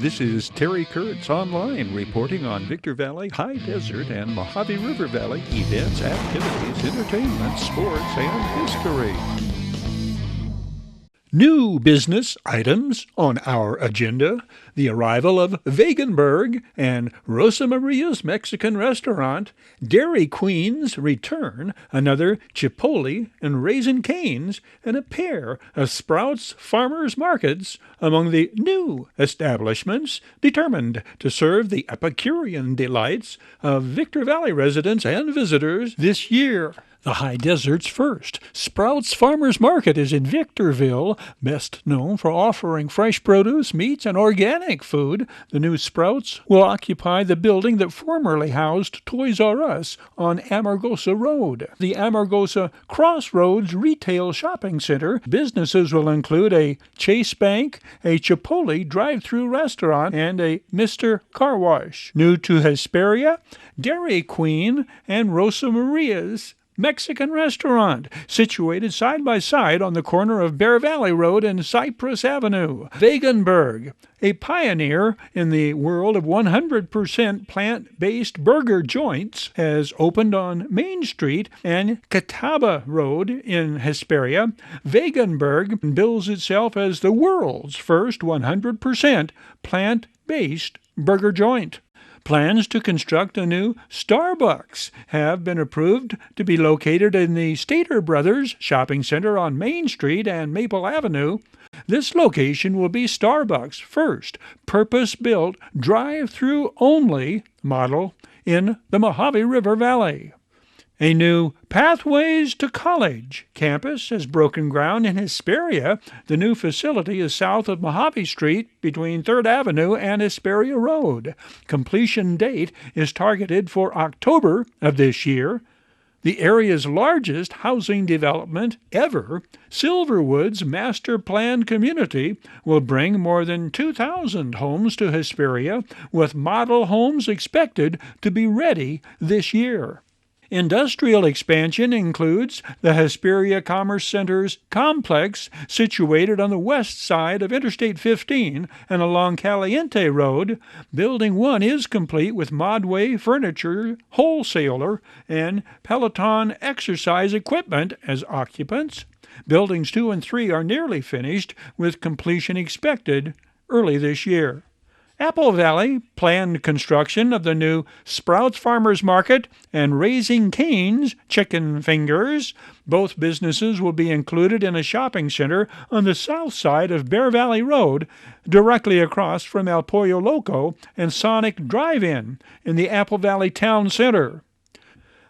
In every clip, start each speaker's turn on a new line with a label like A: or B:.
A: This is Terry Kurtz online reporting on Victor Valley, High Desert, and Mojave River Valley events, activities, entertainment, sports, and history. New business items on our agenda: the arrival of Veganburg and Rosa Maria's Mexican restaurant, Dairy Queen's return, another Chipotle and Raising Cane's, and a pair of Sprouts Farmers Markets among the new establishments determined to serve the Epicurean delights of Victor Valley residents and visitors this year. The High Desert's first Sprouts Farmers Market is in Victorville, best known for offering fresh produce, meats, and organic food. The new Sprouts will occupy the building that formerly housed Toys R Us on Amargosa Road. The Amargosa Crossroads Retail Shopping Center businesses will include a Chase Bank, a Chipotle drive-thru restaurant, and a Mr. Car Wash. New to Hesperia, Dairy Queen and Rosa Maria's Mexican restaurant, situated side by side on the corner of Bear Valley Road and Cypress Avenue. Veganburg, a pioneer in the world of 100% plant-based burger joints, has opened on Main Street and Catawba Road in Hesperia. Veganburg bills itself as the world's first 100% plant-based burger joint. Plans to construct a new Starbucks have been approved to be located in the Stater Brothers Shopping Center on Main Street and Maple Avenue. This location will be Starbucks' first purpose-built drive-thru only model in the Mojave River Valley. A new Pathways to College campus has broken ground in Hesperia. The new facility is south of Mojave Street between 3rd Avenue and Hesperia Road. Completion date is targeted for October of this year. The area's largest housing development ever, Silverwood's master plan community, will bring more than 2,000 homes to Hesperia, with model homes expected to be ready this year. Industrial expansion includes the Hesperia Commerce Center's complex, situated on the west side of Interstate 15 and along Caliente Road. Building 1 is complete with Modway Furniture Wholesaler and Peloton exercise equipment as occupants. Buildings 2 and 3 are nearly finished, with completion expected early this year. Apple Valley planned construction of the new Sprouts Farmers Market and Raising Cane's Chicken Fingers. Both businesses will be included in a shopping center on the south side of Bear Valley Road, directly across from El Pollo Loco and Sonic Drive-In in the Apple Valley Town Center.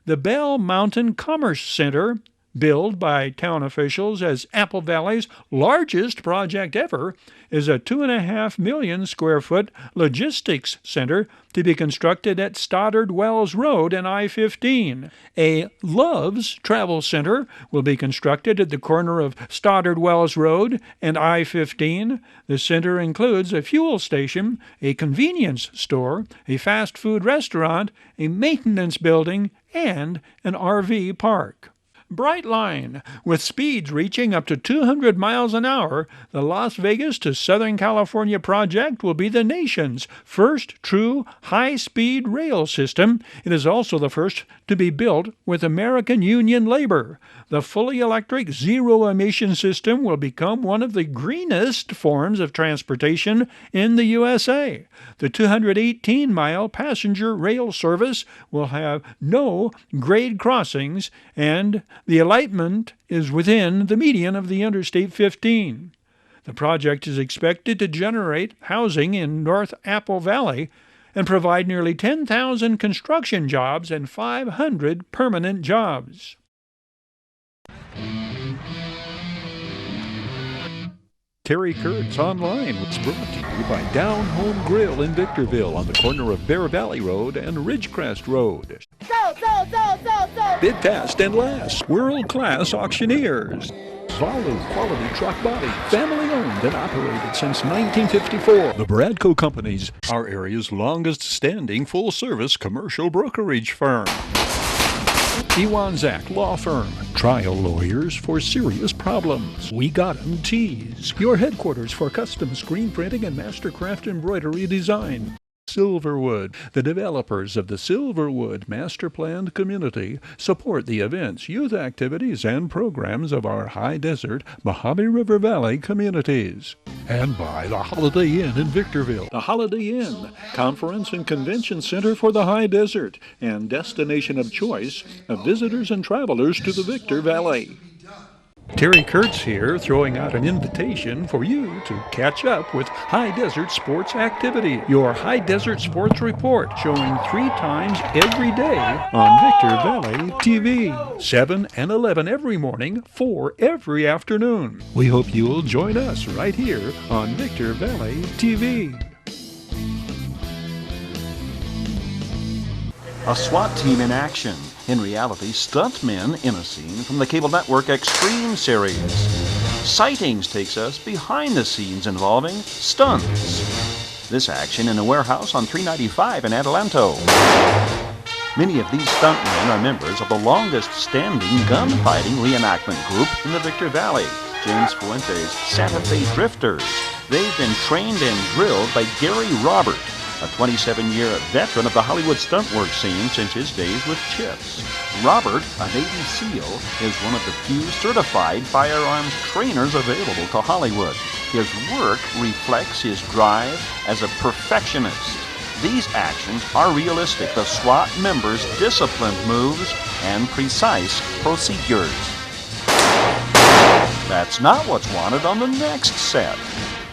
A: The Bell Mountain Commerce Center, billed by town officials as Apple Valley's largest project ever, is a 2.5 million square foot logistics center to be constructed at Stoddard Wells Road and I-15. A Love's Travel Center will be constructed at the corner of Stoddard Wells Road and I-15. The center includes a fuel station, a convenience store, a fast food restaurant, a maintenance building, and an RV park. Brightline. With speeds reaching up to 200 miles an hour, the Las Vegas to Southern California project will be the nation's first true high-speed rail system. It is also the first to be built with American union labor. The fully electric zero-emission system will become one of the greenest forms of transportation in the USA. The 218-mile passenger rail service will have no grade crossings, and the alignment is within the median of the Interstate 15. The project is expected to generate housing in North Apple Valley and provide nearly 10,000 construction jobs and 500 permanent jobs. Terry Kurtz Online was brought to you by Down Home Grill in Victorville on the corner of Bear Valley Road and Ridgecrest Road. Bid fast and last. World-class auctioneers. Zvalu Quality Truck Body. Family-owned and operated since 1954. The Bradco Companies, our area's longest-standing full-service commercial brokerage firm. Iwanzak Law Firm. Trial lawyers for serious problems. We Got 'em Tees. Your headquarters for custom screen printing and mastercraft embroidery design. Silverwood. The developers of the Silverwood Master Planned Community support the events, youth activities, and programs of our high desert Mojave River Valley communities. And by the Holiday Inn in Victorville. The Holiday Inn, conference and convention center for the high desert and destination of choice of visitors and travelers to the Victor Valley. Terry Kurtz here, throwing out an invitation for you to catch up with High Desert Sports Activity, your High Desert Sports Report, showing 3 times every day on Victor Valley TV, 7 and 11 every morning, 4 every afternoon. We hope you'll join us right here on Victor Valley TV.
B: A SWAT team in action. In reality, stuntmen in a scene from the cable network Extreme series. Sightings takes us behind the scenes involving stunts. This action in a warehouse on 395 in Adelanto. Many of these stuntmen are members of the longest-standing gunfighting reenactment group in the Victor Valley, James Fuente's Santa Fe Drifters. They've been trained and drilled by Gary Robert, a 27-year veteran of the Hollywood stunt work scene since his days with Chips. Robert, a Navy SEAL, is one of the few certified firearms trainers available to Hollywood. His work reflects his drive as a perfectionist. These actions are realistic, the SWAT members' disciplined moves and precise procedures. That's not what's wanted on the next set.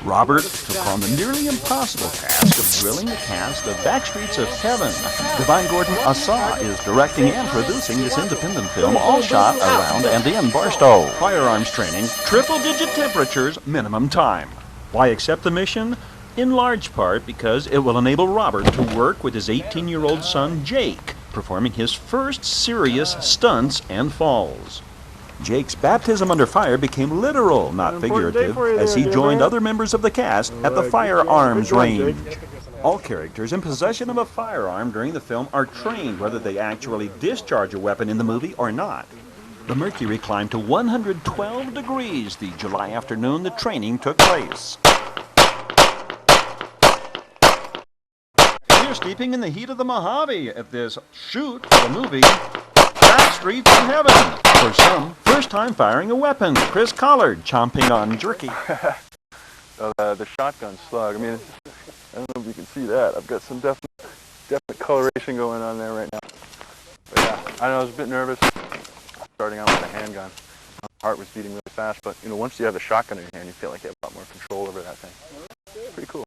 B: Robert took on the nearly impossible task of drilling the cast of Backstreets of Heaven. Divine Gordon Asa is directing and producing this independent film, all shot around and in Barstow. Firearms training, triple-digit temperatures, minimum time. Why accept the mission? In large part because it will enable Robert to work with his 18-year-old son, Jake, performing his first serious stunts and falls. Jake's baptism under fire became literal, not figurative, as he joined other members of the cast at the firearms range. All characters in possession of a firearm during the film are trained whether they actually discharge a weapon in the movie or not. The mercury climbed to 112 degrees the July afternoon the training took place. We're steeping in the heat of the Mojave at this shoot for the movie Backstreets of Heaven. For some, first time firing a weapon. Chris Collard chomping on jerky.
C: The shotgun slug. I mean, I don't know if you can see that. I've got some definite coloration going on there right now. But yeah, I know I was a bit nervous starting out with a handgun. My heart was beating really fast, but you know, once you have the shotgun in your hand, you feel like you have a lot more control over that thing. Pretty cool.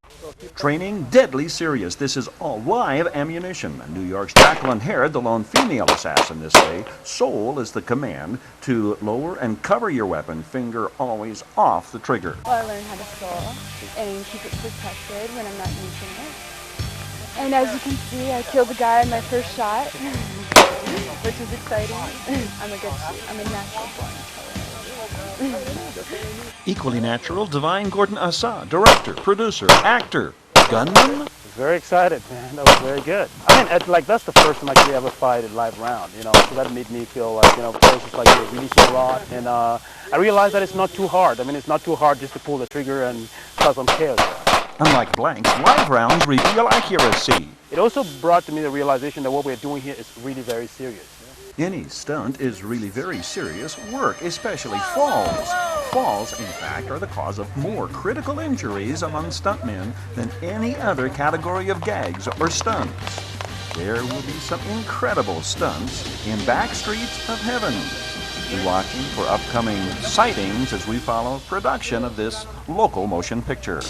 B: Training deadly serious. This is all live ammunition. New York's Jacqueline Herod, the lone female assassin this day. Sole is the command to lower and cover your weapon, finger always off the trigger.
D: Well, I learned how to sole and keep it protected when I'm not using it. And as you can see, I killed a guy in my first shot, which is exciting. I'm a natural born killer.
B: Equally natural, Divine Gordon Asa, director, producer, actor, gunman.
E: Very excited, man. That was very good. I mean, that's the first time I actually ever fight a live round, you know, so that made me feel like, you know, it's like you really hear a lot, and I realized that it's not too hard. I mean, it's not too hard just to pull the trigger and cause some chaos.
B: Unlike blanks, live rounds reveal accuracy.
E: It also brought to me the realization that what we're doing here is really very serious.
B: Any stunt is really very serious work, especially falls. Falls, in fact, are the cause of more critical injuries among stuntmen than any other category of gags or stunts. There will be some incredible stunts in Backstreets of Heaven. Be watching for upcoming sightings as we follow production of this local motion picture.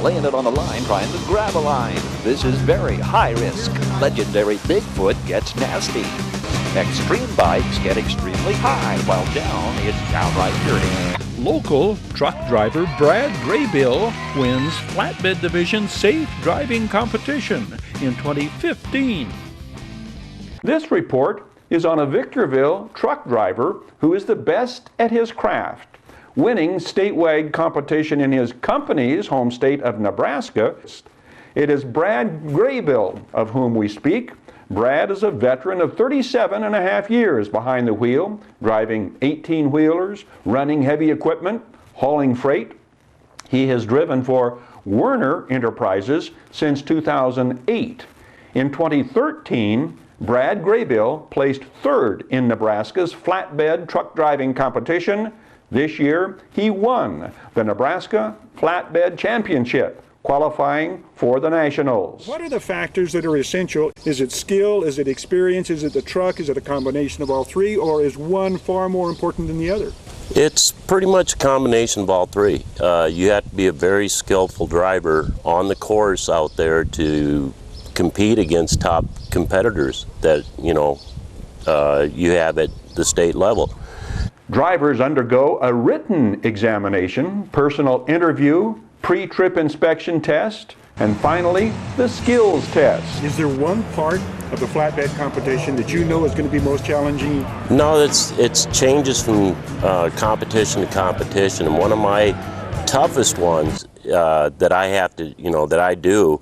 F: Laying it on the line, trying to grab a line. This is very high risk. Legendary Bigfoot gets nasty. Extreme bikes get extremely high, while down it's downright dirty.
A: Local truck driver Brad Graybill wins Flatbed Division Safe Driving Competition in 2015. This report is on a Victorville truck driver who is the best at his craft.
G: winning statewide competition in his company's home state of Nebraska. It is Brad Graybill of whom we speak. Brad is a veteran of 37 and a half years behind the wheel, driving 18-wheelers, running heavy equipment, hauling freight. He has driven for Werner Enterprises since 2008. In 2013, Brad Graybill placed third in Nebraska's flatbed truck driving competition. This year, he won the Nebraska Flatbed Championship, qualifying for the Nationals.
H: What are the factors that are essential? Is it skill? Is it experience? Is it the truck? Is it a combination of all three? Or is one far more important than the other?
I: It's pretty much a combination of all three. You have to be a very skillful driver on the course out there to compete against top competitors that you have at the state level.
G: Drivers undergo a written examination, personal interview, pre-trip inspection test, and finally, the skills test.
H: Is there one part of the flatbed competition that you know is going to be most challenging?
I: No, it's changes from competition to competition, and one of my toughest ones that I have to, that I do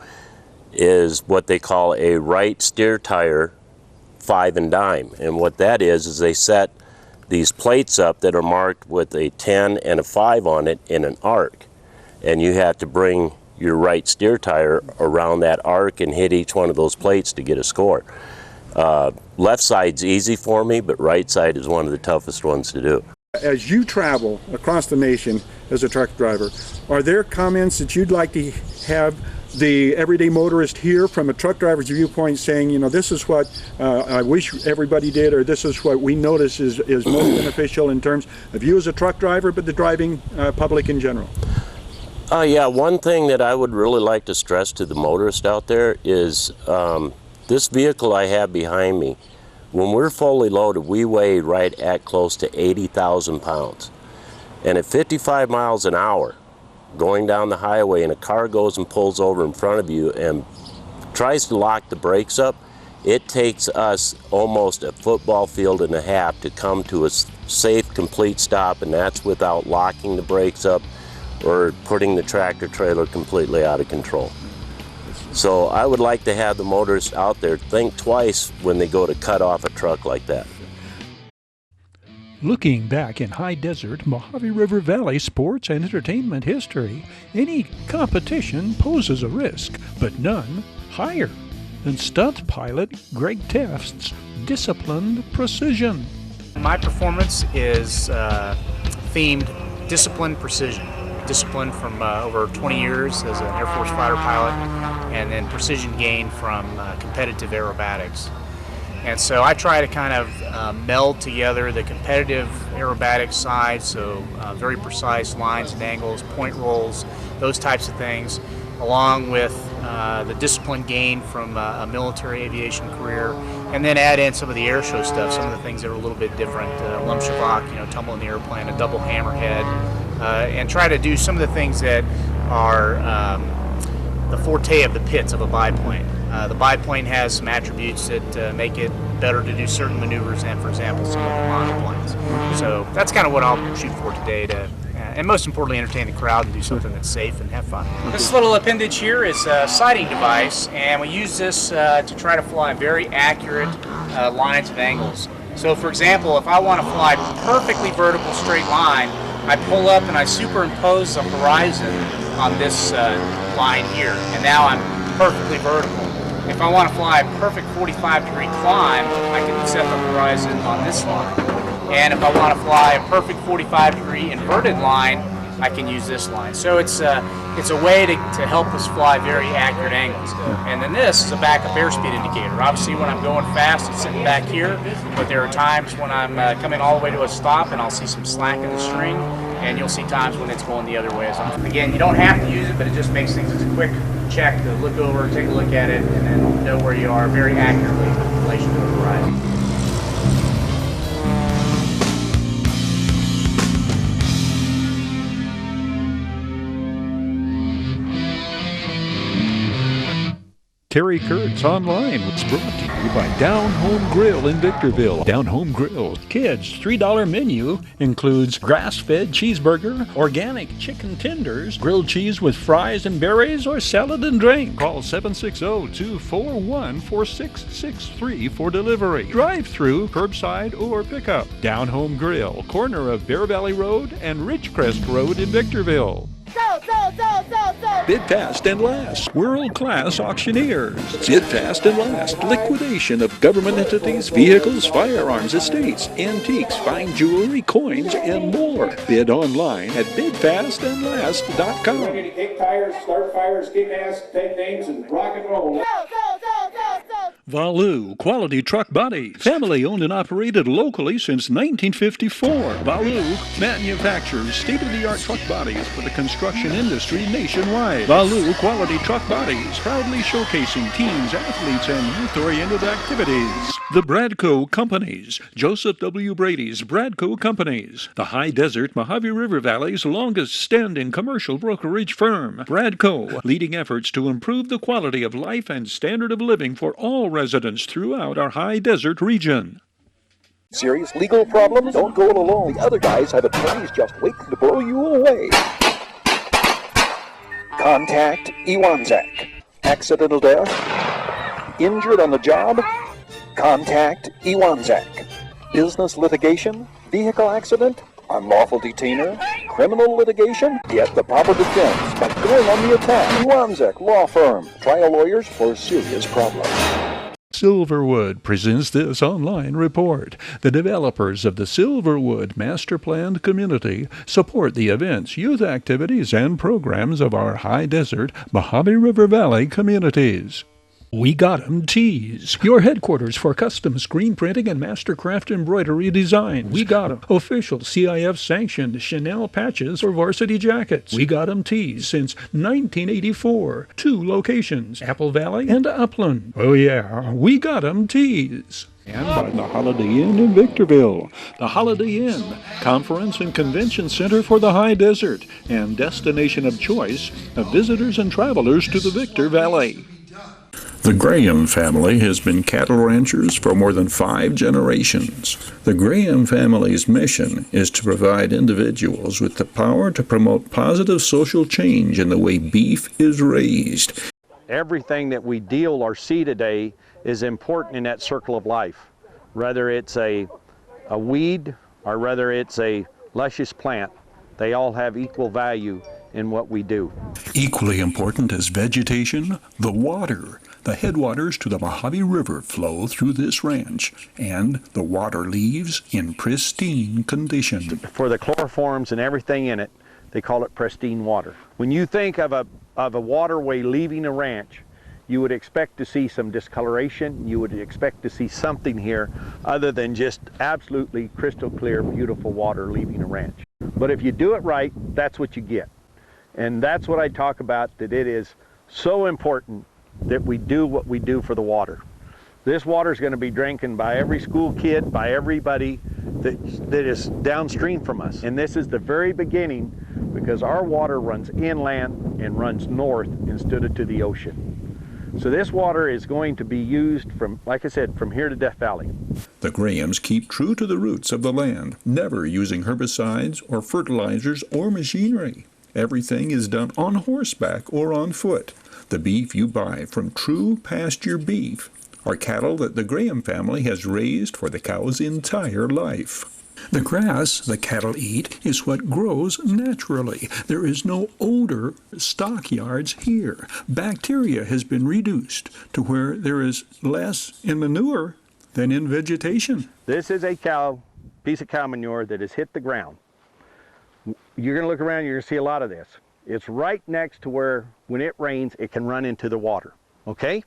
I: is what they call a right steer tire 5 and dime, and what that is they set these plates up that are marked with a 10 and a 5 on it in an arc, and you have to bring your right steer tire around that arc and hit each one of those plates to get a score. Left side's easy for me, but right side is one of the toughest ones to do.
H: As you travel across the nation as a truck driver, are there comments that you'd like to have the everyday motorist hear from a truck driver's viewpoint saying, this is what I wish everybody did, or this is what we notice is most beneficial in terms of you as a truck driver, but the driving public in general?
I: Yeah, one thing that I would really like to stress to the motorist out there is this vehicle I have behind me, when we're fully loaded, we weigh right at close to 80,000 pounds. And at 55 miles an hour, going down the highway and a car goes and pulls over in front of you and tries to lock the brakes up, it takes us almost a football field and a half to come to a safe, complete stop, and that's without locking the brakes up or putting the tractor trailer completely out of control. So I would like to have the motorists out there think twice when they go to cut off a truck like that.
A: Looking back in high desert Mojave River Valley sports and entertainment history, any competition poses a risk, but none higher than stunt pilot Greg Teft's disciplined precision.
E: My performance is themed disciplined precision. Discipline from over 20 years as an Air Force fighter pilot, and then precision gained from competitive aerobatics. And so I try to kind of meld together the competitive aerobatics side, so very precise lines and angles, point rolls, those types of things, along with the discipline gained from a military aviation career, and then add in some of the air show stuff, some of the things that are a little bit different, Lumshavak, tumble in the airplane, a double hammerhead, and try to do some of the things that are the forte of the pits of a biplane. The biplane has some attributes that make it better to do certain maneuvers than, for example, some of the monoplanes. So that's kind of what I'll shoot for today, to, and most importantly, entertain the crowd and do something that's safe and have fun. This little appendage here is a sighting device, and we use this to try to fly very accurate lines and angles. So, for example, if I want to fly perfectly vertical straight line, I pull up and I superimpose the horizon on this line here, and now I'm perfectly vertical. If I want to fly a perfect 45-degree climb, I can set the horizon on this line. And if I want to fly a perfect 45-degree inverted line, I can use this line. So it's a way to help us fly very accurate angles. And then this is a backup airspeed indicator. Obviously, when I'm going fast, it's sitting back here, but there are times when I'm coming all the way to a stop and I'll see some slack in the string, and you'll see times when it's going the other way. So again, you don't have to use it, but it just makes things as a quick check to look over, take a look at it, and then know where you are very accurately in relation to the horizon.
A: Terry Kurtz Online was brought to you by Down Home Grill in Victorville. Down Home Grill Kids $3 menu includes grass-fed cheeseburger, organic chicken tenders, grilled cheese with fries and berries, or salad and drink. Call 760-241-4663 for delivery. Drive-through, curbside, or pickup. Down Home Grill, corner of Bear Valley Road and Ridgecrest Road in Victorville. Bid fast and last. World-class auctioneers. Bid fast and last. Liquidation of government entities, vehicles, firearms, estates, antiques, fine jewelry, coins, and more. Bid online at bidfastandlast.com.
J: Ready to kick tires, start fires, kick ass, take names, and rock and roll.
A: Valu Quality Truck Bodies. Family owned and operated locally since 1954. Valu manufactures state-of-the-art truck bodies for the construction industry nationwide. Valu Quality Truck Bodies, proudly showcasing teams, athletes, and youth-oriented activities. The Bradco Companies. Joseph W. Brady's Bradco Companies. The high desert Mojave River Valley's longest-standing commercial brokerage firm. Bradco, leading efforts to improve the quality of life and standard of living for all residents throughout our high desert region.
F: Serious legal problems? Don't go alone. The other guys have attorneys just waiting to blow you away. Contact Iwanzak. Accidental death? Injured on the job? Contact Iwanzak. Business litigation? Vehicle accident? Unlawful detainer? Criminal litigation? Get the proper defense by going on the attack. Iwanzak Law Firm. Trial lawyers for serious problems.
A: Silverwood presents this online report. The developers of the Silverwood Master Planned Community support the events, youth activities, and programs of our high desert Mojave River Valley communities. We Got 'em Tees, your headquarters for custom screen printing and mastercraft embroidery designs. We Got 'em, official CIF-sanctioned Chanel patches for varsity jackets. We Got 'em Tees since 1984. 2 locations, Apple Valley and Upland. Oh yeah, We Got 'em Tees. And by the Holiday Inn in Victorville. The Holiday Inn, conference and convention center for the high desert and destination of choice of visitors and travelers to the Victor Valley.
G: The Graham family has been cattle ranchers for more than 5 generations. The Graham family's mission is to provide individuals with the power to promote positive social change in the way beef is raised.
E: Everything that we deal or see today is important in that circle of life, whether it's a weed or whether it's a luscious plant. They all have equal value in what we do.
G: Equally important as vegetation, the water. The headwaters to the Mojave River flow through this ranch, and the water leaves in pristine condition.
E: For the chloroforms and everything in it, they call it pristine water. When you think of a waterway leaving a ranch, you would expect to see some discoloration. You would expect to see something here other than just absolutely crystal clear, beautiful water leaving a ranch. But if you do it right, that's what you get. And that's what I talk about, that it is so important that we do what we do for the water. This water is going to be drinking by every school kid, by everybody that is downstream from us. And this is the very beginning, because our water runs inland and runs north instead of to the ocean. So this water is going to be used from, like I said, from here to Death Valley.
G: The Grahams keep true to the roots of the land, never using herbicides or fertilizers or machinery. Everything is done on horseback or on foot. The beef you buy from true pasture beef are cattle that the Graham family has raised for the cow's entire life. The grass the cattle eat is what grows naturally. There is no odor stockyards here. Bacteria has been reduced to where there is less in manure than in vegetation.
E: This is a piece of cow manure that has hit the ground. You're going to look around, you're going to see a lot of this. It's right next to where, when it rains, it can run into the water, okay?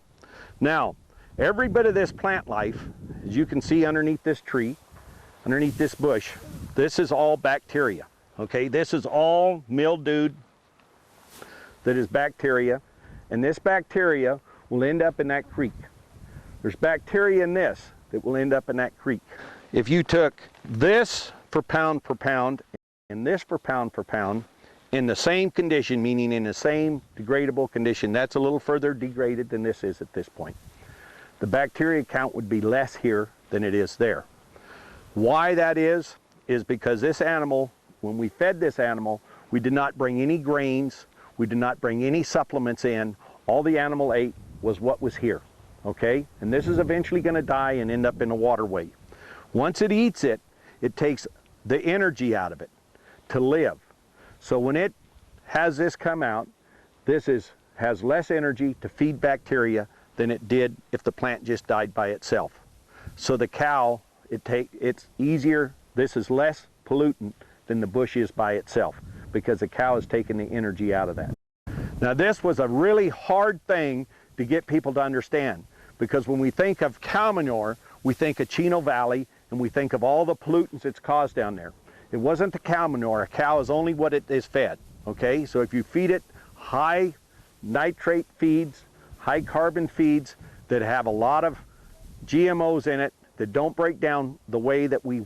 E: Now, every bit of this plant life, as you can see underneath this tree, underneath this bush, this is all bacteria, okay? This is all mildewed, that is bacteria, and this bacteria will end up in that creek. There's bacteria in this that will end up in that creek. If you took this for pound, and this for pound,
K: in the same condition, meaning in the same degradable condition. That's a little further degraded than this is at this point. The bacteria count would be less here than it is there. Why that is because this animal, when we fed this animal, we did not bring any grains, we did not bring any supplements in. All the animal ate was what was here, okay? And this is eventually going to die and end up in a waterway. Once it eats it, it takes the energy out of it to live. So when it has this come out, this has less energy to feed bacteria than it did if the plant just died by itself. So the cow, it's easier, this is less pollutant than the bush is by itself because the cow has taken the energy out of that. Now this was a really hard thing to get people to understand because when we think of cow manure, we think of Chino Valley and we think of all the pollutants it's caused down there. It wasn't the cow manure. A cow is only what it is fed, okay? So if you feed it high nitrate feeds, high carbon feeds that have a lot of GMOs in it that don't break down the way that we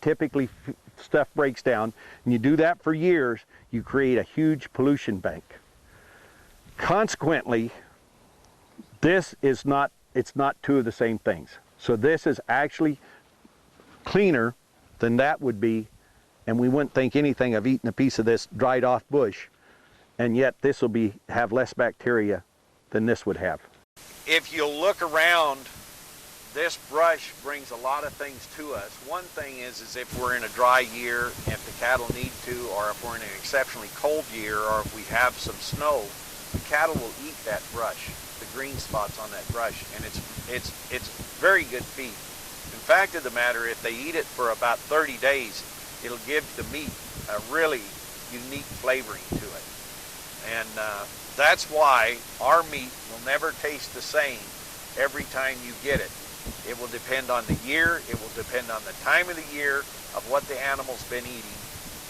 K: typically stuff breaks down, and you do that for years, you create a huge pollution bank. Consequently, this is not, it's not two of the same things. So this is actually cleaner than that would be, and we wouldn't think anything of eating a piece of this dried off bush, and yet this will have less bacteria than this would have.
L: If you look around, this brush brings a lot of things to us. One thing is if we're in a dry year, if the cattle need to, or if we're in an exceptionally cold year, or if we have some snow, the cattle will eat that brush, the green spots on that brush, and it's very good feed. In fact of the matter, if they eat it for about 30 days, it'll give the meat a really unique flavoring to it. And that's why our meat will never taste the same every time you get it. It will depend on the year, it will depend on the time of the year of what the animal's been eating.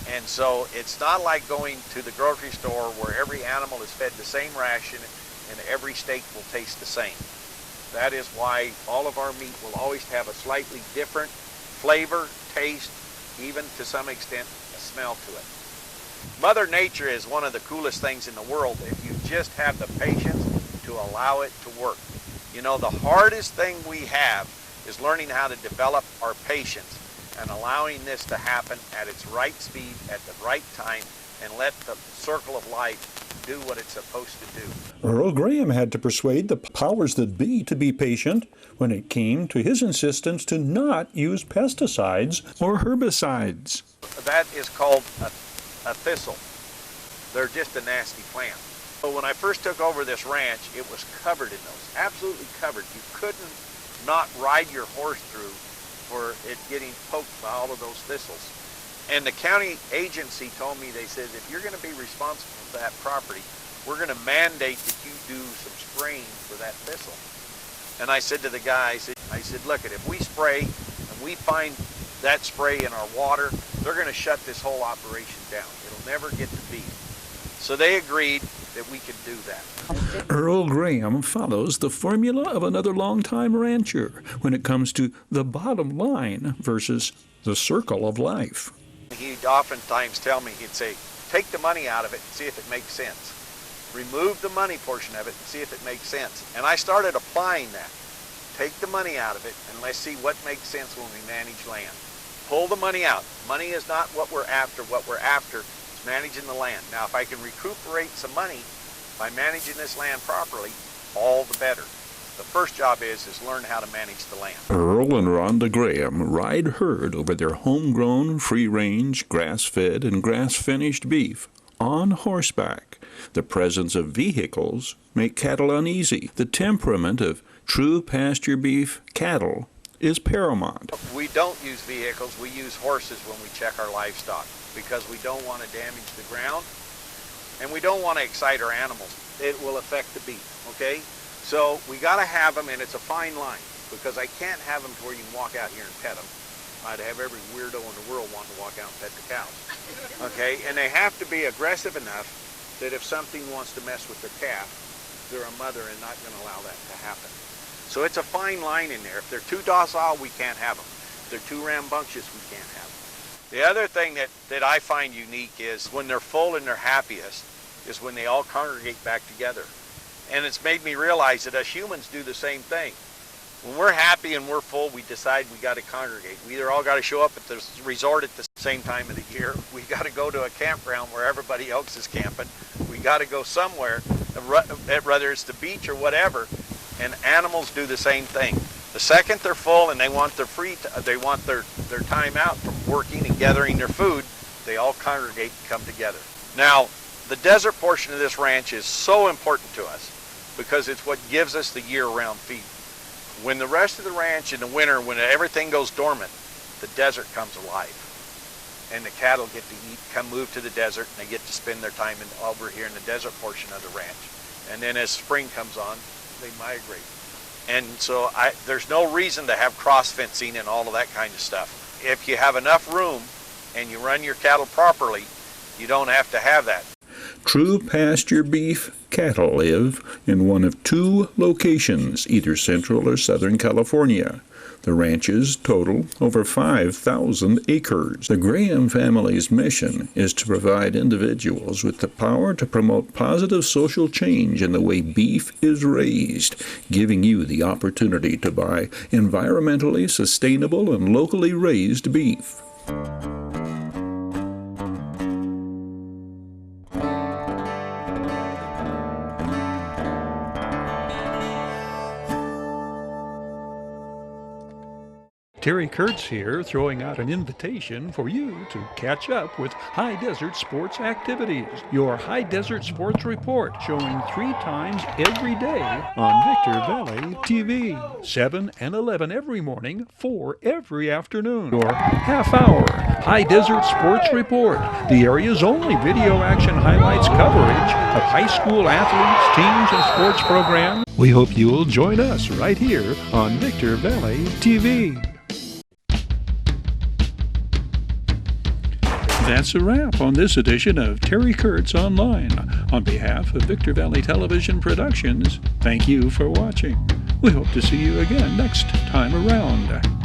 L: And so it's not like going to the grocery store where every animal is fed the same ration and every steak will taste the same. That is why all of our meat will always have a slightly different flavor, taste, even to some extent a smell to it. Mother Nature is one of the coolest things in the world if you just have the patience to allow it to work. You know, the hardest thing we have is learning how to develop our patience and allowing this to happen at its right speed, at the right time, and let the circle of life do what it's supposed to do.
A: Earl Graham had to persuade the powers that be to be patient when it came to his insistence to not use pesticides or herbicides.
L: That is called a thistle. They're just a nasty plant. So when I first took over this ranch, it was covered in those, absolutely covered. You couldn't not ride your horse through for it getting poked by all of those thistles. And the county agency told me, they said, if you're going to be responsible for that property, we're going to mandate that you do some spraying for that thistle. And I said to the guy, I said, look, if we spray and we find that spray in our water, they're going to shut this whole operation down. It'll never get to be. So they agreed that we could do that.
A: Earl Graham follows the formula of another longtime rancher when it comes to the bottom line versus the circle of life.
L: He'd oftentimes tell me, he'd say, take the money out of it and see if it makes sense. Remove the money portion of it and see if it makes sense. And I started applying that. Take the money out of it and let's see what makes sense when we manage land. Pull the money out. Money is not what we're after. What we're after is managing the land. Now, if I can recuperate some money by managing this land properly, all the better. The first job is learn how to manage the land.
A: Earl and Rhonda Graham ride herd over their homegrown, free-range, grass-fed, and grass-finished beef on horseback. The presence of vehicles make cattle uneasy. The temperament of true pasture beef cattle is paramount.
L: We don't use vehicles, we use horses when we check our livestock because we don't want to damage the ground and we don't want to excite our animals. It will affect the beef, okay? So we got to have them, and it's a fine line because I can't have them to where you can walk out here and pet them. I'd have every weirdo in the world wanting to walk out and pet the cows, okay? And they have to be aggressive enough that if something wants to mess with their calf, they're a mother and not going to allow that to happen. So it's a fine line in there. If they're too docile, we can't have them. If they're too rambunctious, we can't have them. The other thing that I find unique is when they're full and they're happiest is when they all congregate back together. And it's made me realize that us humans do the same thing. When we're happy and we're full, we decide we got to congregate. We either all got to show up at the resort at the same time of the year. We got to go to a campground where everybody else is camping. We got to go somewhere, whether it's the beach or whatever. And animals do the same thing. The second they're full and they want their their time out from working and gathering their food, they all congregate and come together. Now, the desert portion of this ranch is so important to us because it's what gives us the year-round feed. When the rest of the ranch in the winter, when everything goes dormant, the desert comes alive. And the cattle get to move to the desert, and they get to spend their time over here in the desert portion of the ranch. And then as spring comes on, they migrate. And so there's no reason to have cross fencing and all of that kind of stuff. If you have enough room and you run your cattle properly, you don't have to have that.
G: True pasture beef cattle live in one of two locations, either Central or Southern California. The ranches total over 5,000 acres. The Graham family's mission is to provide individuals with the power to promote positive social change in the way beef is raised, giving you the opportunity to buy environmentally sustainable and locally raised beef.
A: Terry Kurtz here, throwing out an invitation for you to catch up with High Desert Sports activities. Your High Desert Sports Report, showing 3 times every day on Victor Valley TV. 7 and 11 every morning, 4 every afternoon. Your half-hour High Desert Sports Report, the area's only video action highlights coverage of high school athletes, teams, and sports programs. We hope you'll join us right here on Victor Valley TV. That's a wrap on this edition of Terry Kurtz Online. On behalf of Victor Valley Television Productions, thank you for watching. We hope to see you again next time around.